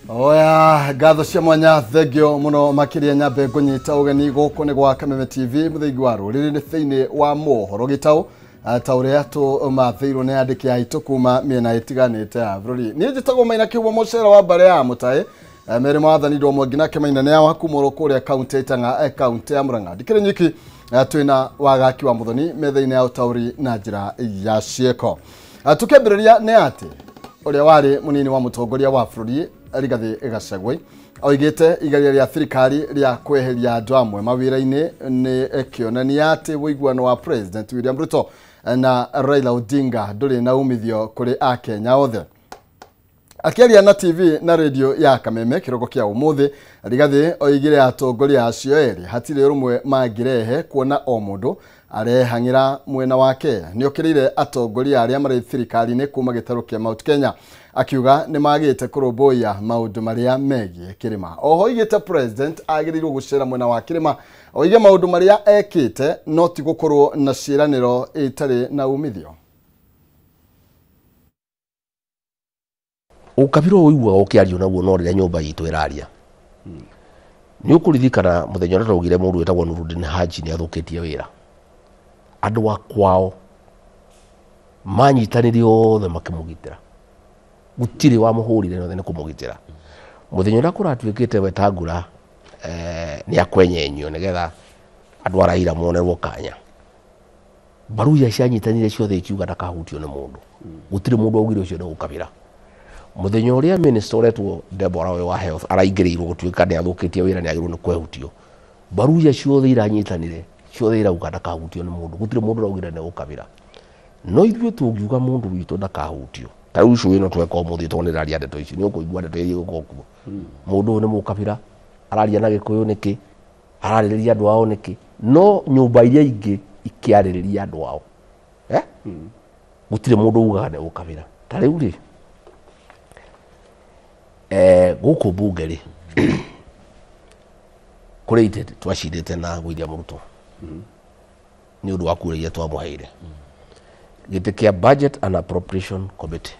Oya, gatho cia mwanya thegio muno makiria nyambe kunyita ugeni guku ni gwa Kameme TV muthigi wa ruriri ni thiini wa mohoro gitau tauria tu mathirwo ni andiki aitu kuma miena itiganite ya bururi ni njitagwo Maina Kiugo mucera wa bare ya Mutahi mere mwathani ndo mwangina Kimaina ni awa kumoro kuria county Tanga county ya Murang'a dikire nyiki twina wagaki wa muthoni methaini ya utauri na njira ya cieko tukembereria ni ati uria wari munini wa mutongoria wa bururi Rigathi Gachagua oigite igaria ria thirikari ria kweheria andu amwe mawira-ini ni kionania ati wiguano wa President William Ruto na Raila Odinga nduri na umithio kuri Akenya othe. Akiaria na TV na radio ya Kameme kiroko kia umuthi Rigathi oigire atongoria acio eri hatire rumwe magirehe kuona o mundu arehangira mwena wake niokirire atongoria aria mari thirikari ni kuma gitaro kia Mount Kenya akiuga ni magite kuroboya maundu maria megie kirima. Oho igite president agirirwo gucera mwena wa kirima oige maundu maria ekite no ti gukorwo na ciraniro itari na umithio. Ukabiro uigwa okiario naguo no rire nyumba yitu iraria ni ukuririkana muthenya ura rogire mundu wetagwo Nurudin Haji ni athukitie wira andu wa kwao manyitanire othe makimugitira gutiri wa muhurire no thene kumugitira muthenya ura kuratwikite Wetangula ni akwenyenyo nigetha andu araira monerwo kanya baruya cianyitanire ciothe ikiuga ndakahutio ni mundu gutiri mundu augire ucio ni ukabira muthenya uria minister uretwo Deborah wa health araingiriirwo gutwika ni athukitie wira ni agirwo ni kwehutio baruya ciothe iranyitanire ciothe irauga ndakahutio ni mundu gutiri mundu augire ni ukabira no ithuĩ tungiuga mundu witu ndakahutio ta ucio wino tweka umuthi toneraria ndeto ici ni ukuigua ndeto iri gukokuo mundu ni mukabira araria na Gikuyu niki araririria andu ao niki no nyumba iria ingi ikiaririria andu ao gutire mundu ugaga ni ukabira ta riu ri guku bungeri kureite twashidete na William Ruto ni undu wa kuria twamuheire gite kia budget and appropriation committee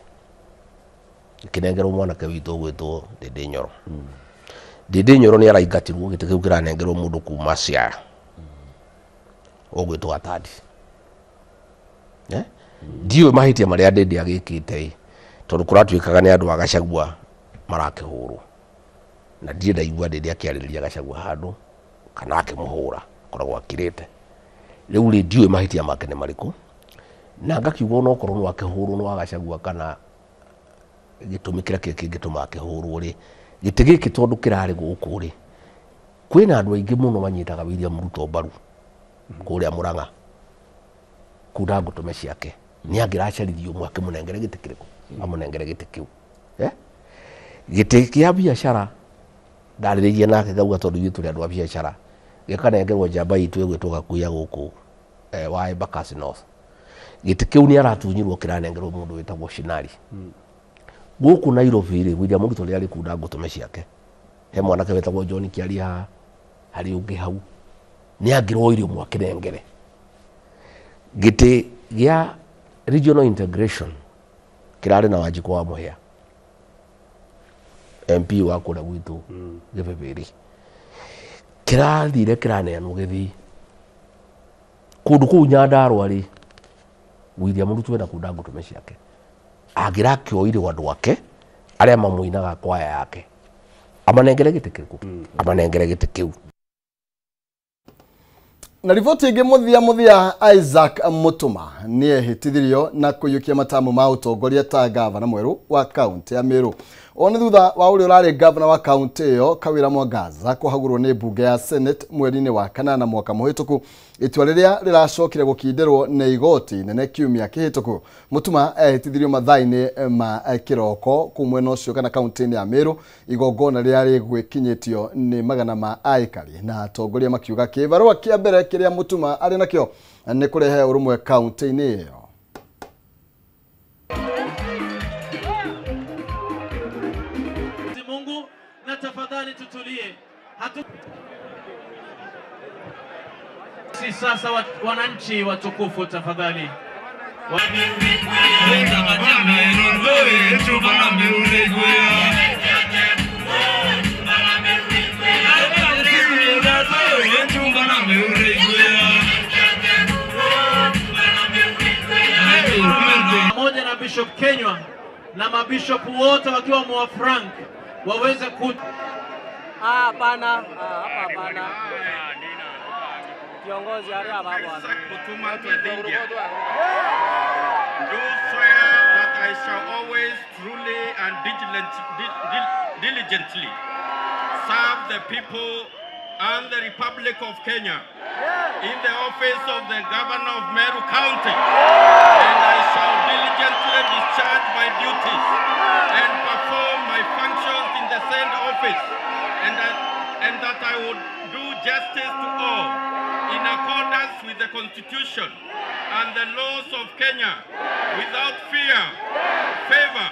kinengero mwana ke witu gwitwo Ndindi Nyoro Ndindi Nyoro ni araingatirwo gite kiu kiranengerwo mundu kuma Siaya ogwitwo Atadi ndiwe mahitia maria Ndindi agikite tondu kuratwikaga ni andu a Gachagua marakihurwo na ndiye ndaigua Ndindi akiaririria Gachagua handu kana akimuhura koragwo akirite riu ri ndiwe mahitia make ni mariku na ngakiugo no korwo no akihurwo no Gachagua kana gitumikira kingituma akihurwo ri gitigiki tondu kirari guku ri kwina andu aingi muno manyitaga William Ruto baru kuria Murang'a kuda ngutume ciake ni angiracaririo mwake munengere gitikiriku amunengere gitikiu giti kia biashara ndariririe nake gauga tondu yitu ri andu a biashara gikanengerwo njamba yitu igwitwo Gakuya guku wa Embakasi North giti kiu ni aratunyirwo kiranengerwo mundu wetagwo Shinari guku Nairobi ri William Ruto ri ari kuda ngutume ciake he mwanake wetagwo John Kiaria hari ungi hau ni angirwo irio mwakinengere giti gia regional integration kirari na Wanjiku wa Muhia MP wa kura gwitu Gibeberi kirathire kiraneanwo githi kundu kuu Nyandarua ri William Ruto wenda kuda ngutume ciake agirakioire wandu wake aria mamuinaga kwaya yake amanengere gitikiriku amanengere gitikiu. Na riboti ingi muthia Isaac Mutuma ni ehitithirio na kuyukia matamu ma utongoria ta gavana mweru wa county ya Meru. Oni thutha wa uri urari gavana wa county iyo Kawira Mwangaza kuhagurwo ni bunge ya Senate mweri-ini wa kanana mwaka muhituku itua riria riracokire gukindirwo ni igoti nene kiumia kihituku. Mutuma ehitithirio mathaini ma kiroko kumwena ucio kana county ya Meru igongona riari gwikinyitio ni magana ma aikari na atongoria makiuga kibarua kia mbere kiria Mutuma ari nakio ni kurehe urumwe county-ini iyo. Na tafadhali tutulie. Si sasa wananchi watukufu tafadhali. Bishop Kenywa na mabishop wote wakiwa mwa Frank waweze hapana, hapana. Kiongozi hapa bwana. Do swear that I shall always truly and diligently serve the people and the Republic of Kenya in the office of the Governor of Meru County, and I shall diligently discharge my duties and perform my functions in the said office, and that I would do justice to all in accordance with the Constitution and the laws of Kenya, without fear, favor,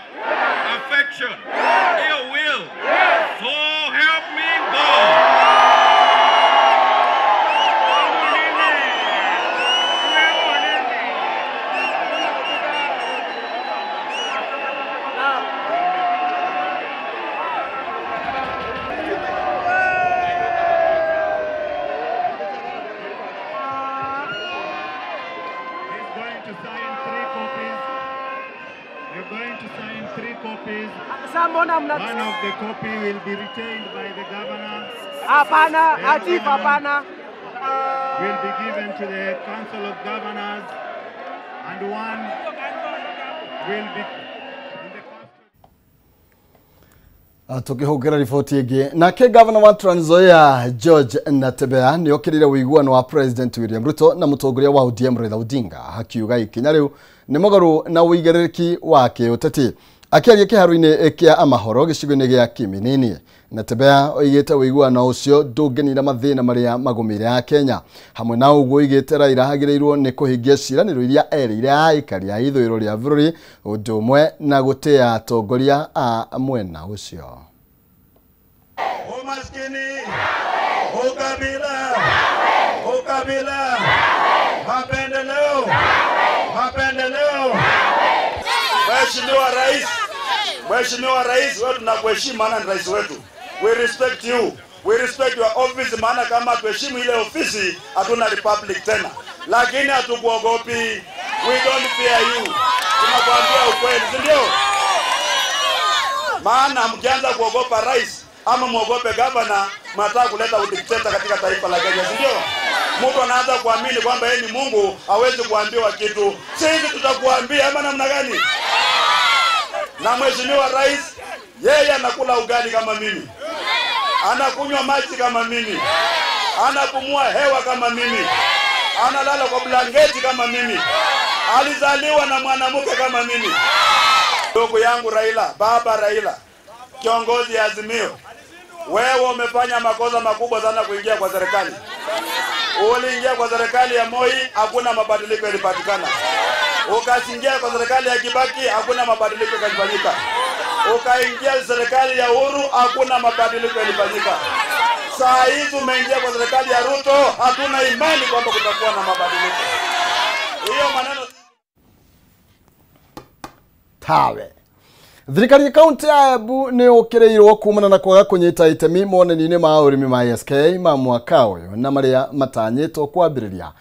affection, ill will. So help me God. One of the copy will be retained by the governor. Hapana, Chief, hapana. Will be given to the Council of Governors, and one will be in the tukihugera riboti ingi nake governor wa Trans Nzoia George Natembeya ni okirire wiguano wa President William Ruto na mutongoria wa ODM Raila Odinga hakiuga ikinya riu ni mugaru na uigerereki wake uteti akiaria kiharu-ini kia amahoro gicigo-ini gia Kiminini. Natembeya oigite wiguano ucio ndungenira mathina maria magumire a Kenya hamwe na uguo oigite Raila hagirirwo ni kuhingia ciraniro iria erire aikari a ithuriro ria bururi undu umwe na gutia atongoria a mwena ucio. umaskini, ukabila, mapendeleo. Mheshimiwa Rais, wewe tunakuheshimu maana ni rais wetu. We respect you. We respect your office maana kama tuheshimu ile ofisi hatuna republic tena. Lakini hatukuogopi. We don't fear you. Tunakuambia ukweli, si ndio? Maana mkianza kuogopa rais ama muogope governor, mnataka kuleta udikteta katika taifa la Kenya, si ndio? Mtu anaanza kuamini kwamba yeye ni Mungu, hawezi kuambiwa kitu. Sisi tutakuambia ama namna gani? Na Mheshimiwa Rais, yeye anakula ugali kama mimi, anakunywa maji kama mimi, anapumua hewa kama mimi, analala kwa blanketi kama mimi, alizaliwa na mwanamke kama mimi. Ndugu yangu Raila, baba Raila, kiongozi ya Azimio, wewe umefanya makosa makubwa sana kuingia kwa serikali. Uliingia kwa serikali ya Moi, hakuna mabadiliko yalipatikana. Ukaingia kwa serikali ya Kibaki, hakuna mabadiliko yalifanyika. Ukaingia serikali ya Uhuru, hakuna mabadiliko yalifanyika. Saa hizi umeingia kwa serikali ya Ruto, hatuna imani kwamba kutakuwa na mabadiliko. Hiyo maneno tawe. Thirikari kaunti ya Embu ni ukireirwo kumana na kwaga kunyita itemi monani-ini ma urimi ma SK ma mwaka uyu na maria matanyitwo kwambiriria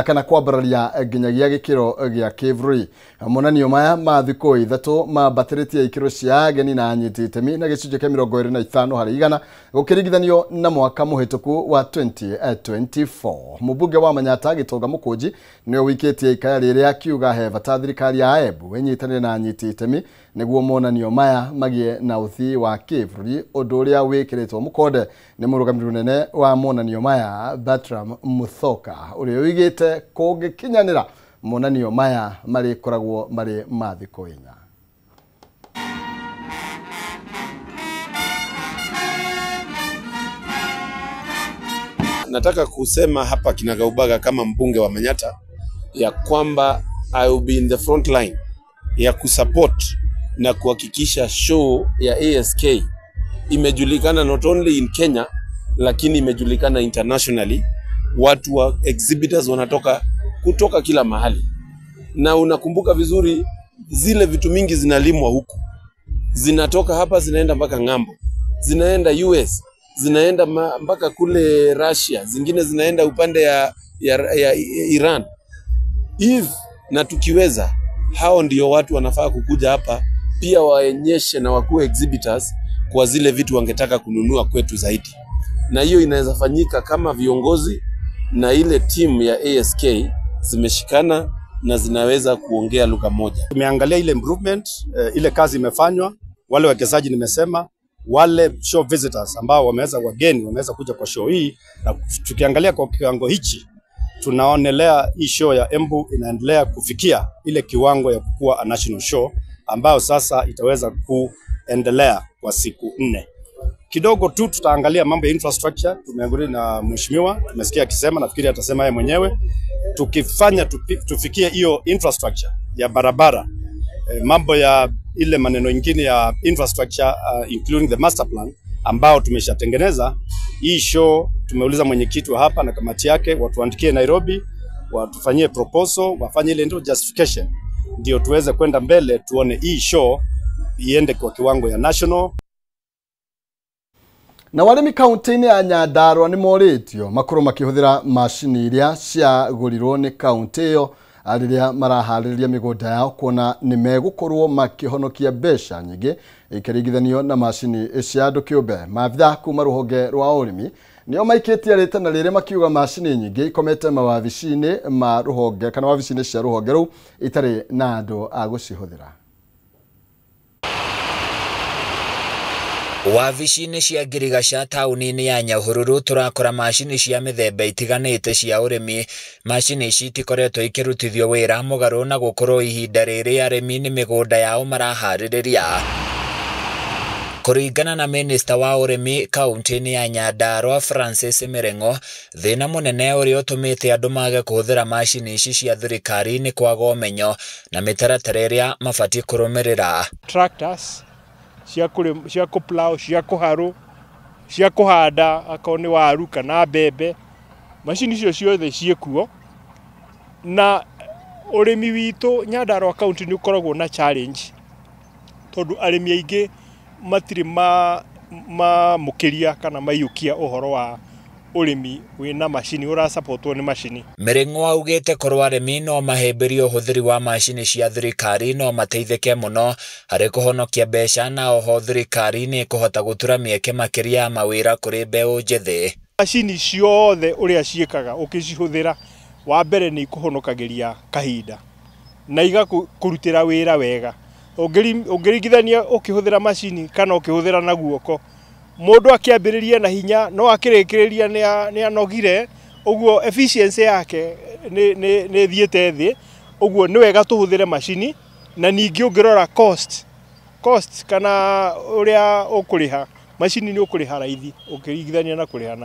kana kwambararia nginyagia gikiro gia kivuri. Monanio maya ma thiku ithatu mambatiretie ikiro cia ageni na anyiti itemi na gicunjĩ kia 25 harĩ igana gukiringithanio na mwaka muhituku wa 2024. Mubunge wa Manyata Gitonga Mukunji ni wikitie ikaya rĩrĩa akiuga he bata thirikari ya Embu inyitanire na anyiti itemi niguo monanio maya magie na uthii wa kivuri, undu uria wikiritwo mukonde ni murugamiri munene wa monanio maya Bertram Muthoka uria wigite kungikinyanira monanio maya mari koragwo mari mathiko inya. Nataka kusema hapa kinagaubaga kama mbunge wa Manyata ya kwamba I will be in the front line ya kusupport na kuhakikisha show ya ASK imejulikana not only in Kenya lakini imejulikana internationally. Watu wa exhibitors wanatoka kutoka kila mahali, na unakumbuka vizuri zile vitu mingi zinalimwa huku, zinatoka hapa zinaenda mpaka ngambo, zinaenda US, zinaenda mpaka kule Russia, zingine zinaenda upande ya Iran. If na tukiweza hao ndio watu wanafaa kukuja hapa pia waonyeshe na wakuwe exhibitors kwa zile vitu wangetaka kununua kwetu zaidi. Na hiyo inaweza fanyika kama viongozi na ile timu ya ASK zimeshikana na zinaweza kuongea lugha moja. Tumeangalia ile improvement, ile kazi imefanywa, wale wachezaji nimesema, wale show visitors ambao wageni wameweza kuja kwa show hii, na tukiangalia kwa kiwango hichi tunaonelea hii show ya Embu inaendelea kufikia ile kiwango ya kukua a national show ambao sasa itaweza kuendelea kwa siku 4. Kidogo tu tutaangalia mambo ya infrastructure. Tumeangalia na mheshimiwa, tumesikia akisema, nafikiri atasema yeye mwenyewe, tukifanya tufikie hiyo infrastructure ya barabara, mambo ya ile maneno mengine ya infrastructure including the master plan ambao tumeshatengeneza. Hii show tumeuliza mwenyekiti wa hapa na kamati yake watuandikie Nairobi, watufanyie proposal, wafanye ile ndio justification, ndio tuweze kwenda mbele tuone hii show iende kwa kiwango ya national. Na warimi kaunti-ini ya Nyandarua ni moritio makuru makihuthira mashini iria ciagurirwo ni kaunti iyo ariria maraharĩria mĩgũnda yao kuona ni megukorwo makihonokia mbeca nyingĩ ikiringithanio na mashini cia andũ kĩũmbe. Maabitha kuma rũhonge rwa ũrĩmi nĩo maikĩtie rĩtana rĩrĩ makiuga mashini nyingĩ ikomete mawabici-inĩ ma rũhonge kana wabici-inĩ cia rũhonge rũu itarĩ na andũ a gũcihũthĩra. Wabici-inĩ cia Ngirigaca taũni-inĩ ya Nyahururu turakora mashini cia mĩthemba itiganĩte cia ũrĩmi. Mashini ici ikoretwo ikĩrutithio wĩra mũgarũ na gũkorwo ihinda rĩrĩ arĩmi nĩ mĩgũnda yao maraharĩrĩria. Kũringana na minista wa ũrĩmi kaunti-inĩ ya Nyandarua Francis Mirengo, thĩna mũnene ũrĩa ũtũmĩte andũ mage kũhũthĩra mashini ici cia thirikari nĩ kwaga ũmenyo na mĩtaratara ĩrĩa mabatiĩ kũrũmĩrĩra. Tractors cia kuplow, cia kuharu, cia kuhanda akorwo ni waru kana mbembe, mashini icio ciothe ciekuo. Na urimi witũ Nyandarua county ni ukoragwo na challenge tondu arimi aingĩ matiri mukiria kana mayukia uhoro wa urimi wina mashini urasupportwo ni mashini. Mirengo augite korwo arimi no mahemberio ũhũthĩri wa mashini cia thirikari no mateithĩke mũno harĩ kũhonokia mbeca, na oho thirikari nĩ kũhota gũtura mĩeke makĩria ya mawĩra kũrĩ mbeũ njĩthĩ. Mashini ciothe ũrĩa ciĩkaga ukicihũthĩra, wa mbere nĩ ikuhonokagĩria kahinda na igakũrutĩra wĩra wega. Ũngĩringithania ukihũthĩra mashini kana ukihũthĩra na guoko, mundu akiambiriria na hinya no akirikiriria ni anogire, uguo efficiency yake ni thiete thi. Uguo ni wega tuhuthire mashini, na ningi ungirora cost kana uria ukuriha mashini ni ukuriha raithi ukiringithania na kuriha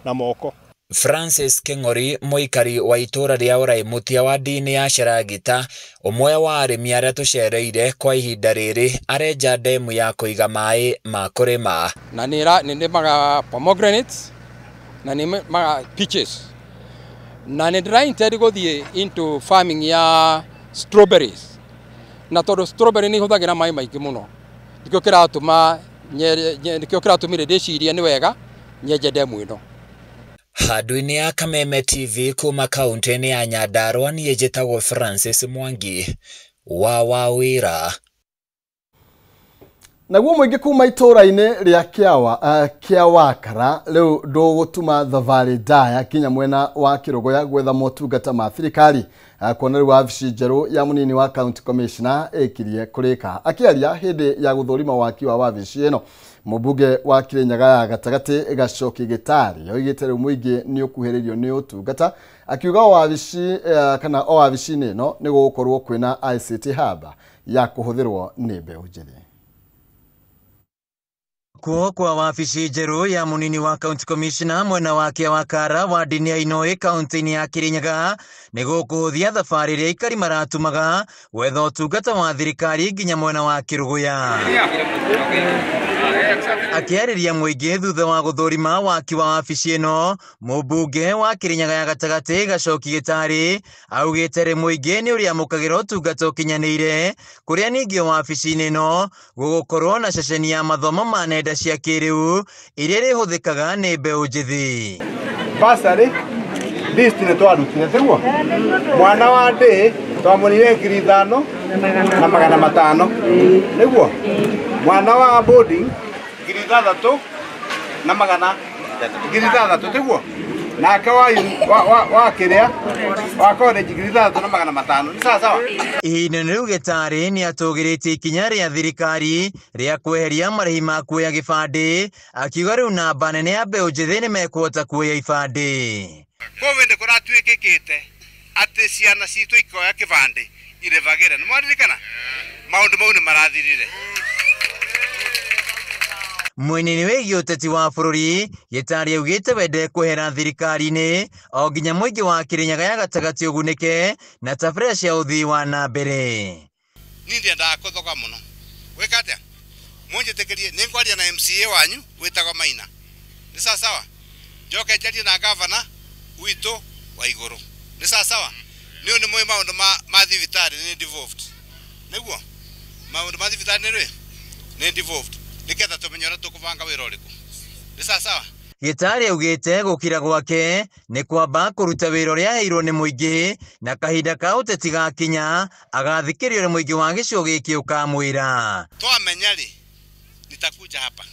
na moko. Francis King'ori, muikari wa itura ria Uraimutia wa ndini ya Sharagita, umwe wa arimi aria tucereire kwa ihinda riri, arenja ndemu ya kuiga mai ma kurima. Na nĩ maga pomegranates na nĩ maga peaches, na nĩ ndĩraintend gũthiĩ into farming ya strawberries, na tondũ strawberry nĩ ihũthagĩra mai maingĩ mũno, nĩkĩo kĩratũmire ndĩcirie nĩ wega nyenje ndemu ĩno. Handũ-inĩ ya Kameme TV kuma kaunti-inĩ ya Nyandarua, niĩ njĩtagwo Francis Mwangi wa wĩra. Naguo mũingĩ kuma itũra-inĩ rĩa Kĩawakara rĩu ndũgũtuma thabarĩ ndaya kinya mwena wa Kĩrũgũya gwetha motungata ma thirikari, kuona rĩu wabici njerũ ya mũnini wa county commissioner ĩkirie kũrĩka. Akĩaria hĩndĩ ya gũthũrima waki wa wabici ĩno, mũmbunge wa Kirinyaga ya gatagatĩ Gacoki Gĩtari oigĩte rĩu mũingĩ nĩ ũkuhĩrĩirio nĩ ũtungata, akiuga wabici kana wabici-inĩ ĩno nĩ gũgũkorwo kwĩna ICT hub ya kũhũthĩrwo nĩ mbeũ njĩthĩ. Kuo kwa wabici njerũ ya mũnini wa county commissioner mwena wa Kĩawakara wa ndini ya Inoi kaunti-inĩ ya Kirinyaga nĩ gũkũhũthia thabarĩ iria aikari maratumaga gwetha ũtungata wa thirikari nginya mwena wa Kĩrũgũya. Akĩarĩria mũingĩ thutha wa gũthũrima waki wa wabici ĩno, mũmbunge wa Kirinyaga ya gatagatĩ Gacoki Gĩtari augĩte rĩ mũingĩ nĩ ũrĩamũkagĩra ũtungata ũkinyanĩire, kũrĩa ningĩ wabici-inĩ ĩno gũgũkorwo na ceceni ya mathomo ma nenda cia kĩrĩu iria rĩhũthĩkaga nĩ mbeũ njĩthĩ. Basari list ni twarutire tiguo mwana wa ndĩ twamũrire 5,000 na 500 niguo mwana wa boarding 6,000 na 6,000 tiguo nake wa kiria wa college 6,000 na 500 ni sawa Ihinda rĩu Gĩtarĩ nĩ atũgĩrĩtie ikinya rĩa thirikari rĩa kweheria marĩhi ma kuoya gĩbandĩ akiuga rĩu namba nene ya mbeũ njĩthĩ nĩ mekũhota kuoya ibandĩ. COVID kũratuĩkĩkĩte atĩ ciana citũ ikoya kĩbandĩ irĩbagĩre nĩ mwaririkana maũndũ mau nĩ marathirire. Mwena-inĩ wĩgiĩ ũteti wa bũrũri Gĩtarĩ augĩte wende kwehera thirikari-inĩ o nginya mũingĩ wa Kĩrĩnyaga ya gatagatĩ ũgunĩke na tabarĩra cia ũthii wa na mbere. Niĩ ndiendaga kũthoga mũno gwĩka atĩa mũnjĩtĩkĩrie nĩ ngwaria na MCA wanyu wĩtagwo Maina nĩ sawa njoke njarie na gavana witũ wa igũrũ nĩ sawa nĩ ũndũ mũĩ maũndũ ma thibitarĩ nĩ devolved nĩguo maũndũ ma thibitarĩ nĩ devolved niketha tumenye ũrĩa tũkũbanga wĩra ũrĩkũ nĩ sawa. Gĩtarĩ augĩte gũkira gwake nĩ kwamba kũruta wĩra ũrĩa aheirwo nĩ mũingĩ na kahinda ka ũteti gakinya agathikĩrĩrio nĩ mũingĩ wa gĩcigo gĩkĩ ũkamwĩra. Twamenya rĩ nitakuja hapa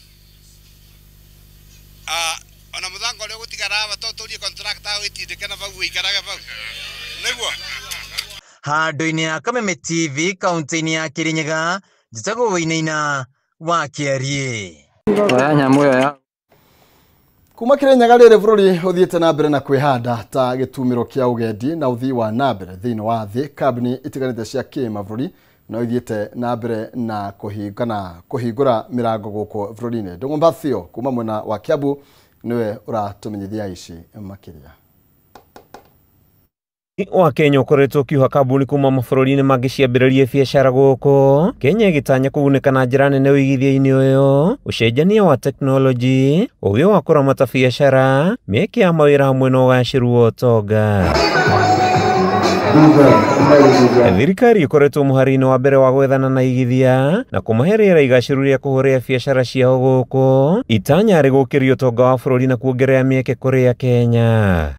ona mũthanga ũrĩa gũtigara hapa tũtũrie contractor wĩtindĩkana bau wĩikaraga bau nĩguo. Handũ-inĩ ya Kameme TV kaunti-inĩ ya Kĩrĩnyaga njĩtagwo Wainaina wa Kĩarie. Kuma Kĩrĩnyaga rĩrĩ bũrũri ũthiĩte na mbere na kwĩhanda ta gĩtumĩro kĩa ũgendi na ũthii wa na mbere thĩinĩ wa thĩ. Kambuni itiganĩte cia kĩmabũrũri no ithiĩte na mbere na kũhingũra mĩrango gũkũ bũrũri-inĩ. Ndung'u Mbathio kuma mwena wa Kiambu niwe ũratũmenyithia ici makĩria. Wa Kenya ũkoretwo ũkiuha kambuni kuma mabũrũri-inĩ mangĩ ciambĩrĩrie biacara gũkũ. Kenya ĩgĩtanya kũgunĩka na njĩra nene ũigithia-inĩ ũyũ, ũcenjania wa teknoloji, ũgĩ wa kũramata biacara, mĩeke ya mawĩra hamwe na ũgacĩru wa ũtonga. Thirikari ĩkoretwo mũhari-inĩ wa mbere wa gwethana na igithia na kũmahe rĩera igacĩru rĩa kũhũrĩra biacara ciao gũkũ, itanya rĩ gũkĩria ũtonga wa bũrũri na kuongerera mĩeke kũrĩ Akenya.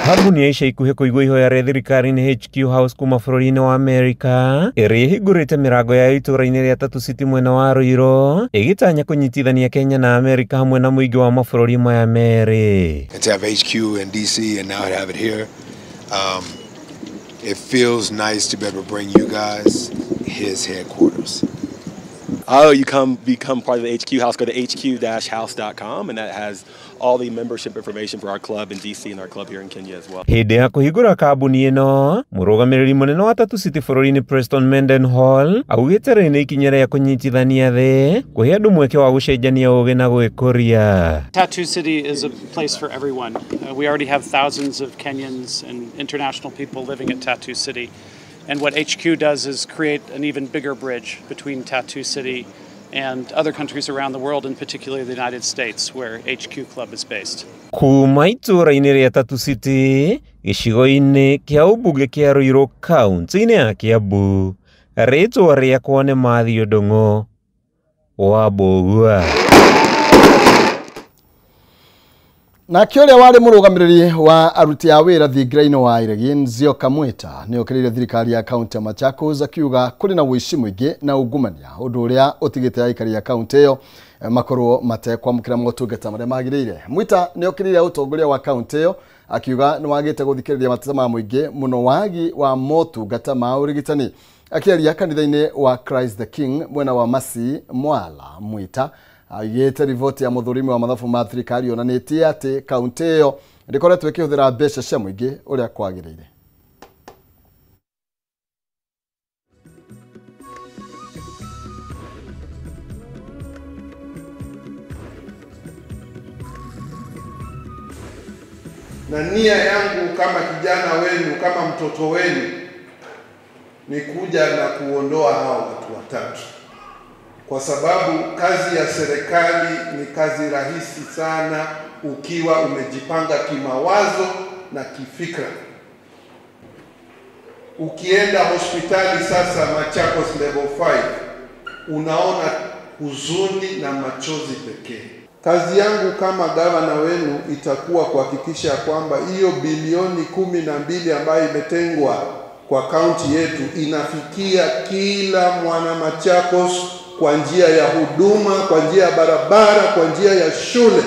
Kambuni ya ica ikuhĩ kũigua ihoya rĩa thirikari nĩ HQ House kuma bũrũri-inĩ wa Amerika ĩrĩa ĩhingũrĩte mĩrango ya itũũra-inĩ rĩa Tatu City mwena wa Ruiru ĩgĩtanya kũnyitithania Kenya na Amerika hamwe na mũingĩ wa mabũrũri maya merĩ. To have HQ in DC and now to have it here, it feels nice to be able to bring you guys his headquarters. Oh, you become part of the HQ House. Go to hq-house.com, and that has all the membership information for our club in DC and our club here in Kenya as well. Hĩndĩ ya kũhingũra kambuni ĩno, mũrũgamĩrĩri mũnene wa Tatu City bũrũri-inĩ Preston Mendenhall augĩte rĩrĩ nĩ ikinya rĩa kũnyitithania thĩ, kũhe andũ mweke wa gũcenjania ũũgĩ na gwĩkũria. Tatu City is a place for everyone. We already have thousands of Kenyans and international people living at Tatu City. And what HQ does is create an even bigger bridge between Tatu City and other countries around the world, and particularly the United States, where HQ Club is based. Kuma itũũra-inĩ rĩa Tatu City, gĩcigo-inĩ kĩa ũmbunge kĩa Ruiru kaunti-inĩ ya Kiambu, rĩtwa rĩakwa nĩ Mathio Ndung'u wa Mbũgua. Na kĩũrĩa warĩ mũrũgamĩrĩri wa aruti a wĩra thingira-inĩ wa iregi Nzioka Mwita nĩ okĩrĩire thirikari ya kaunti ya Machakos akiuga kũrĩ na ũici mũingĩ na ungumania ũndũ ũrĩa ũtigĩte aikari ya kaunti ĩyo makorwo matekwamũkĩra motungata marĩa magĩrĩire. Mwita nĩ okĩrĩire ũtongoria wa kaunti ĩyo akiuga nĩ wagĩte gũthikĩrĩria mateta ma mũingĩ mũno wagi wa motungata ma ũrigitani. Akĩaria kanitha-inĩ wa Christ the King mwena wa Masi Mwala, Mwita aigĩte riboti ya mũthũrimi wa mathabu ma thirikari onanĩtie atĩ kaunti ĩyo ndĩkoretwo ĩkĩhũthĩra mbeca cia mũingĩ ũrĩa kwagĩrĩire. Na nia yangu kama kijana wenu, kama mtoto wenu, ni kuja na kuondoa hao watu watatu. Kwa sababu kazi ya serikali ni kazi rahisi sana ukiwa umejipanga kimawazo na kifikra. Ukienda hospitali sasa Machakos level 5, unaona huzuni na machozi pekee. Kazi yangu kama gavana wenu itakuwa kuhakikisha kwamba hiyo bilioni 12 ambayo imetengwa kwa kaunti yetu inafikia kila mwana Machakos kwa njia ya huduma, kwa njia ya barabara, kwa njia ya shule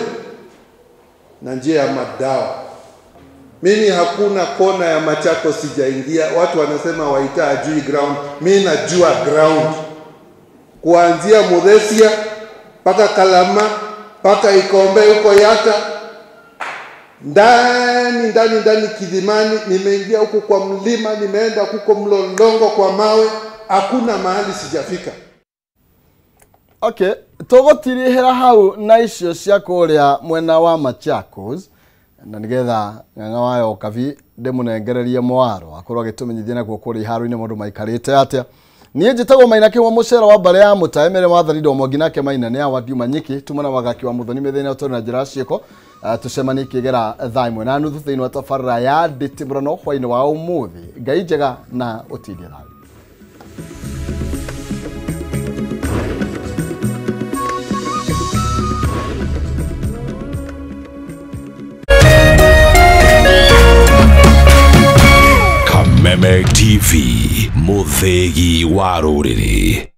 na njia ya madawa. Mimi hakuna kona ya Machakos sijaingia. Watu wanasema Waita ajui ground. Mimi najua ground. Kuanzia Muthesia mpaka Kalama mpaka Ikombe huko Yata, ndani Kidimani, nimeingia huko kwa mlima, nimeenda huko Mlolongo kwa mawe, hakuna mahali sijafika. Okay, tugotirihira hau na icio cia kuria mwena wa Machakos na nigetha ng'ang'a wayo kavi ndimunengererie mwaro akorwo agitumenyithia na kuria haru-ini mundu maikarite atia. Niĩ njĩtagwo Maina Kĩmwa mũcera wa mbare ya mũtaemere wathani Ndomo nake Maina nĩ awa Diuma Nyiki tumana wagaki wa muthoni methene ũtũrĩ na njĩra ciĩko tucemani kĩgera thaa imwe na nuthu thĩinĩ wa tabarĩra ya ndĩtĩmũrano hwainĩ wa ũmũthĩ. Ngai njega na ũtindie thayũ. Kameme TV, Muthegi wa Rũrĩrĩ.